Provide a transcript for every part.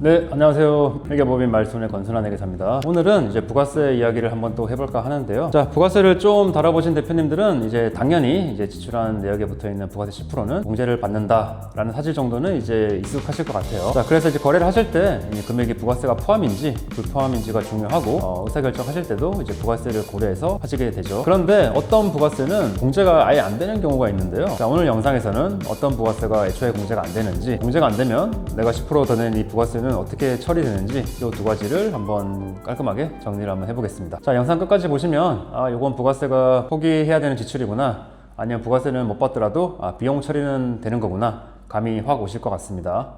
네, 안녕하세요. 회계법인 말순의 권순환 회계사입니다. 오늘은 이제 부가세 이야기를 한번 또 해볼까 하는데요. 자, 부가세를 좀 다뤄보신 대표님들은 이제 당연히 이제 지출한 내역에 붙어 있는 부가세 10%는 공제를 받는다라는 사실 정도는 이제 익숙하실 것 같아요. 자, 그래서 이제 거래를 하실 때 이 금액이 부가세가 포함인지 불포함인지가 중요하고 의사결정 하실 때도 이제 부가세를 고려해서 하시게 되죠. 그런데 어떤 부가세는 공제가 아예 안 되는 경우가 있는데요. 자, 오늘 영상에서는 어떤 부가세가 애초에 공제가 안 되는지, 공제가 안 되면 내가 10% 더 낸 이 부가세는 어떻게 처리되는지 이 두 가지를 한번 깔끔하게 정리를 한번 해보겠습니다. 자, 영상 끝까지 보시면 이건 부가세가 포기해야 되는 지출이구나, 아니면 부가세는 못 받더라도 비용 처리는 되는 거구나, 감이 확 오실 것 같습니다.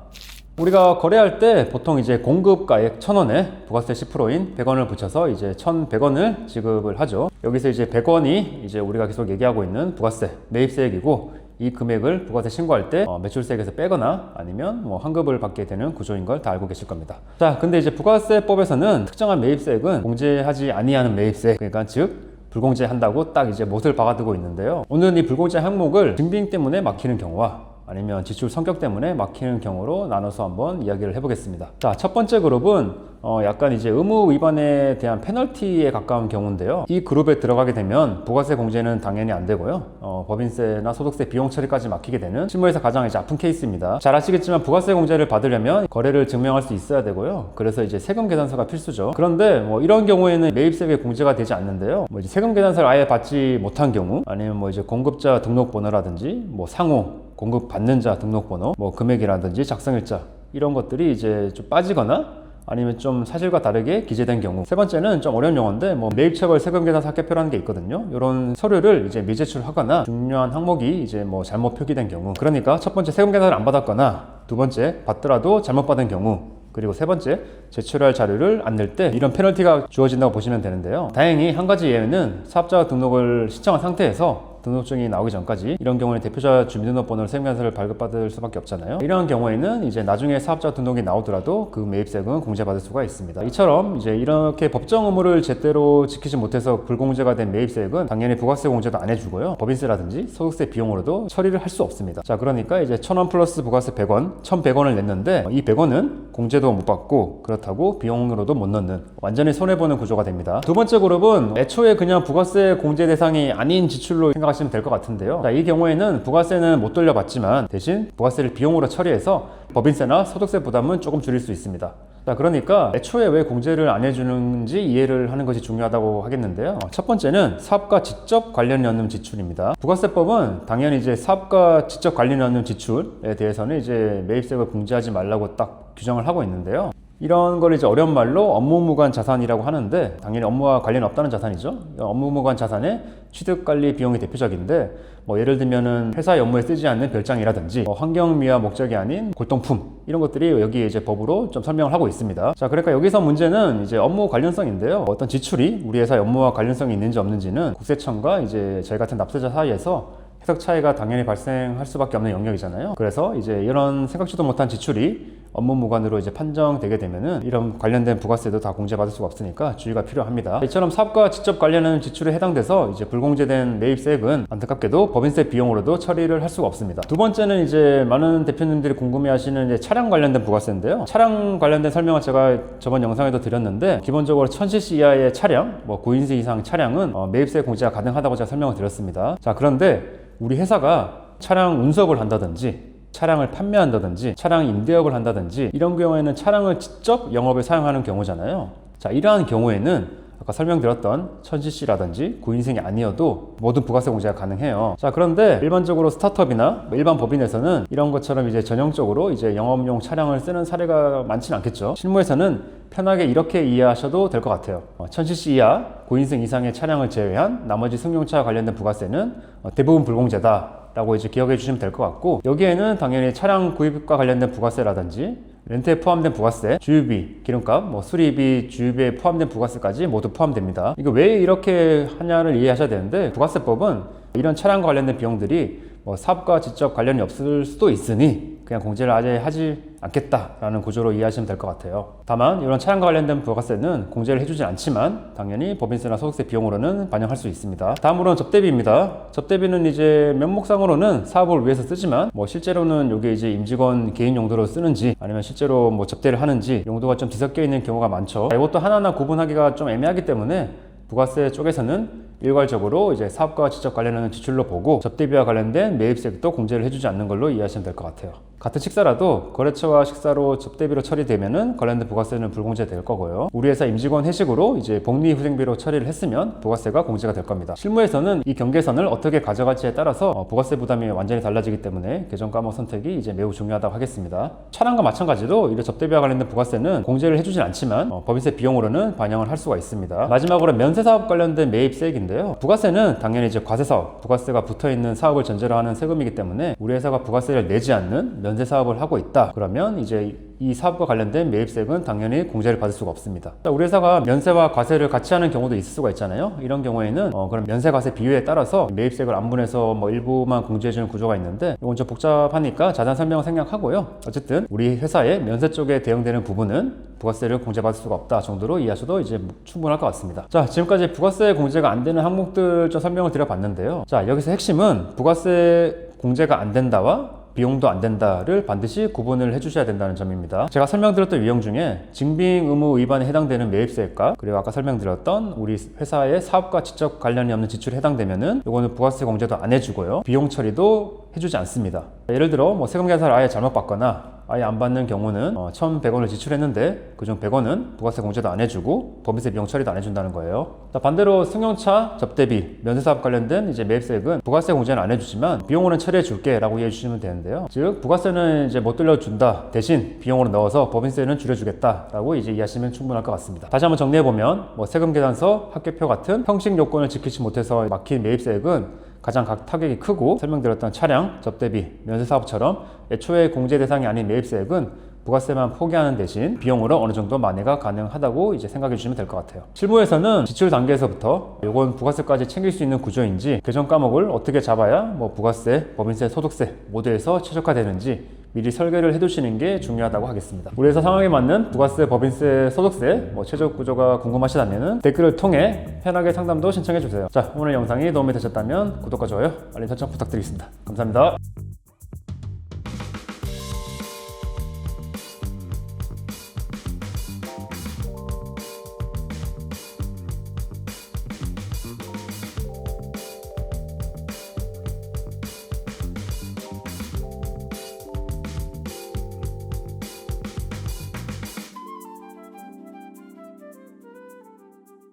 우리가 거래할 때 보통 이제 공급가액 1,000원에 부가세 10%인 100원을 붙여서 이제 1,100원을 지급을 하죠. 여기서 이제 100원이 이제 우리가 계속 얘기하고 있는 부가세 매입세액이고, 이 금액을 부가세 신고할 때 매출세액에서 빼거나 아니면 환급을 받게 되는 구조인 걸 다 알고 계실 겁니다. 자, 근데 이제 부가세법에서는 특정한 매입세액은 공제하지 아니하는 매입세액, 그러니까 즉 불공제한다고 딱 이제 못을 박아두고 있는데요. 오늘은 이 불공제 항목을 증빙 때문에 막히는 경우와 아니면 지출 성격 때문에 막히는 경우로 나눠서 한번 이야기를 해보겠습니다. 자, 첫 번째 그룹은 약간 이제 의무 위반에 대한 페널티에 가까운 경우인데요. 이 그룹에 들어가게 되면 부가세 공제는 당연히 안 되고요. 법인세나 소득세 비용 처리까지 막히게 되는 실무에서 가장 이제 아픈 케이스입니다. 잘 아시겠지만 부가세 공제를 받으려면 거래를 증명할 수 있어야 되고요. 그래서 이제 세금 계산서가 필수죠. 그런데 이런 경우에는 매입세액이 공제가 되지 않는데요. 이제 세금 계산서를 아예 받지 못한 경우, 아니면 이제 공급자 등록번호라든지 상호 공급 받는 자 등록번호, 금액이라든지 작성일자, 이런 것들이 이제 좀 빠지거나 아니면 좀 사실과 다르게 기재된 경우. 세 번째는 좀 어려운 용어인데 매입처벌 세금계산서 합계표라는 게 있거든요. 이런 서류를 이제 미제출하거나 중요한 항목이 이제 잘못 표기된 경우. 그러니까 첫 번째 세금계산을 안 받았거나, 두 번째 받더라도 잘못 받은 경우, 그리고 세 번째 제출할 자료를 안 낼 때 이런 페널티가 주어진다고 보시면 되는데요. 다행히 한 가지 예외는 사업자 등록을 신청한 상태에서 등록증이 나오기 전까지, 이런 경우에는 대표자 주민등록번호를 세금계산서를 발급받을 수밖에 없잖아요. 이런 경우에는 이제 나중에 사업자 등록이 나오더라도 그 매입세금은 공제받을 수가 있습니다. 이처럼 이제 이렇게 법정 의무를 제대로 지키지 못해서 불공제가 된 매입세액은 당연히 부가세 공제도 안 해주고요. 법인세라든지 소득세 비용으로도 처리를 할 수 없습니다. 자, 그러니까 이제 1,000원 플러스 부가세 100원, 1,100원을 냈는데 이 100원은 공제도 못 받고 그렇다고 비용으로도 못 넣는 완전히 손해보는 구조가 됩니다. 두 번째 그룹은 애초에 그냥 부가세 공제 대상이 아닌 지출로 생각하시면 될 것 같은데요. 자, 이 경우에는 부가세는 못 돌려받지만 대신 부가세를 비용으로 처리해서 법인세나 소득세 부담은 조금 줄일 수 있습니다. 자, 그러니까 애초에 왜 공제를 안 해주는지 이해를 하는 것이 중요하다고 하겠는데요. 첫 번째는 사업과 직접 관련이 없는 지출입니다. 부가세법은 당연히 이제 사업과 직접 관련이 없는 지출에 대해서는 이제 매입세액을 공제하지 말라고 딱 규정을 하고 있는데요. 이런 걸 이제 어려운 말로 업무무관 자산이라고 하는데, 당연히 업무와 관련 없다는 자산이죠. 업무무관 자산의 취득관리 비용이 대표적인데, 예를 들면은 회사의 업무에 쓰지 않는 별장이라든지 환경미화 목적이 아닌 골동품, 이런 것들이 여기 이제 법으로 좀 설명을 하고 있습니다. 자, 그러니까 여기서 문제는 이제 업무 관련성인데요. 어떤 지출이 우리 회사의 업무와 관련성이 있는지 없는지는 국세청과 이제 저희 같은 납세자 사이에서 해석 차이가 당연히 발생할 수밖에 없는 영역이잖아요. 그래서 이제 이런 생각지도 못한 지출이 업무 무관으로 이제 판정되게 되면은 이런 관련된 부가세도 다 공제받을 수가 없으니까 주의가 필요합니다. 이처럼 사업과 직접 관련하는 지출에 해당돼서 이제 불공제된 매입세액은 안타깝게도 법인세 비용으로도 처리를 할 수가 없습니다. 두 번째는 이제 많은 대표님들이 궁금해하시는 이제 차량 관련된 부가세인데요. 차량 관련된 설명을 제가 저번 영상에도 드렸는데, 기본적으로 1000cc 이하의 차량, 9인승 이상 차량은 매입세 공제가 가능하다고 제가 설명을 드렸습니다. 자, 그런데 우리 회사가 차량 운송을 한다든지 차량을 판매한다든지 차량 임대업을 한다든지 이런 경우에는 차량을 직접 영업에 사용하는 경우잖아요. 자, 이러한 경우에는 아까 설명드렸던 1000cc라든지 9인승이 아니어도 모든 부가세 공제가 가능해요. 자, 그런데 일반적으로 스타트업이나 일반 법인에서는 이런 것처럼 이제 전형적으로 이제 영업용 차량을 쓰는 사례가 많지는 않겠죠. 실무에서는 편하게 이렇게 이해하셔도 될 것 같아요. 1000cc 이하 9인승 이상의 차량을 제외한 나머지 승용차와 관련된 부가세는 대부분 불공제다 라고 이제 기억해 주시면 될 것 같고, 여기에는 당연히 차량 구입과 관련된 부가세라든지 렌트에 포함된 부가세, 주유비, 기름값, 수리비, 주유비에 포함된 부가세까지 모두 포함됩니다. 이거 왜 이렇게 하냐를 이해하셔야 되는데, 부가세법은 이런 차량과 관련된 비용들이 사업과 직접 관련이 없을 수도 있으니 그냥 공제를 아예 하지 않겠다라는 구조로 이해하시면 될 것 같아요. 다만 이런 차량과 관련된 부가세는 공제를 해주지 않지만 당연히 법인세나 소득세 비용으로는 반영할 수 있습니다. 다음으로는 접대비입니다. 접대비는 이제 면목상으로는 사업을 위해서 쓰지만 뭐 실제로는 이게 이제 임직원 개인 용도로 쓰는지 아니면 실제로 뭐 접대를 하는지 용도가 좀 뒤섞여 있는 경우가 많죠. 이것도 하나하나 구분하기가 좀 애매하기 때문에 부가세 쪽에서는 일괄적으로 이제 사업과 직접 관련하는 지출로 보고 접대비와 관련된 매입세도 공제를 해주지 않는 걸로 이해하시면 될 것 같아요. 같은 식사라도 거래처와 식사로 접대비로 처리되면은 관련된 부가세는 불공제 될 거고요. 우리 회사 임직원 회식으로 이제 복리후생비로 처리를 했으면 부가세가 공제가 될 겁니다. 실무에서는 이 경계선을 어떻게 가져갈지에 따라서 부가세 부담이 완전히 달라지기 때문에 계정 과목 선택이 이제 매우 중요하다고 하겠습니다. 차량과 마찬가지로 이 접대비와 관련된 부가세는 공제를 해주진 않지만 법인세 비용으로는 반영을 할 수가 있습니다. 마지막으로 면세사업 관련된 매입세액인데요. 부가세는 당연히 이제 과세사업, 부가세가 붙어있는 사업을 전제로 하는 세금이기 때문에 우리 회사가 부가세를 내지 않는 면세 사업을 하고 있다. 그러면 이제 이 사업과 관련된 매입세액은 당연히 공제를 받을 수가 없습니다. 우리 회사가 면세와 과세를 같이 하는 경우도 있을 수가 있잖아요. 이런 경우에는 그럼 면세 과세 비율에 따라서 매입세액을 안분해서 뭐 일부만 공제해주는 구조가 있는데 이건 좀 복잡하니까 자세한 설명을 생략하고요. 어쨌든 우리 회사의 면세 쪽에 대응되는 부분은 부가세를 공제받을 수가 없다 정도로 이해하셔도 이제 충분할 것 같습니다. 자, 지금까지 부가세 공제가 안 되는 항목들 좀 설명을 드려봤는데요. 자, 여기서 핵심은 부가세 공제가 안 된다와 비용도 안 된다를 반드시 구분을 해주셔야 된다는 점입니다. 제가 설명드렸던 유형 중에 증빙 의무 위반에 해당되는 매입세액과 그리고 아까 설명드렸던 우리 회사의 사업과 직접 관련이 없는 지출에 해당되면은 이거는 부가세 공제도 안 해주고요. 비용 처리도 해주지 않습니다. 예를 들어 뭐 세금 계산을 아예 잘못 받거나 아예 안 받는 경우는 1,100원을 지출했는데 그중 100원은 부가세 공제도 안 해주고 법인세 비용 처리도 안 해준다는 거예요. 자, 반대로 승용차 접대비, 면세사업 관련된 이제 매입세액은 부가세 공제는 안 해주지만 비용으로는 처리해 줄게 라고 이해해 주시면 되는데요. 즉 부가세는 이제 못 돌려준다 대신 비용으로 넣어서 법인세는 줄여주겠다 라고 이제 이해하시면 충분할 것 같습니다. 다시 한번 정리해보면 뭐 세금 계산서, 합계표 같은 형식 요건을 지키지 못해서 막힌 매입세액은 가장 각 타격이 크고 설명드렸던 차량, 접대비, 면세사업처럼 애초에 공제 대상이 아닌 매입세액은 부가세만 포기하는 대신 비용으로 어느 정도 만회가 가능하다고 이제 생각해 주시면 될 것 같아요. 실무에서는 지출 단계에서부터 이건 부가세까지 챙길 수 있는 구조인지 계정 과목을 어떻게 잡아야 뭐 부가세, 법인세, 소득세 모두에서 최적화되는지 미리 설계를 해두시는 게 중요하다고 하겠습니다. 우리 회사 상황에 맞는 부가세, 법인세, 소득세 최적 구조가 궁금하시다면 댓글을 통해 편하게 상담도 신청해 주세요. 자, 오늘 영상이 도움이 되셨다면 구독과 좋아요, 알림 설정 부탁드리겠습니다. 감사합니다.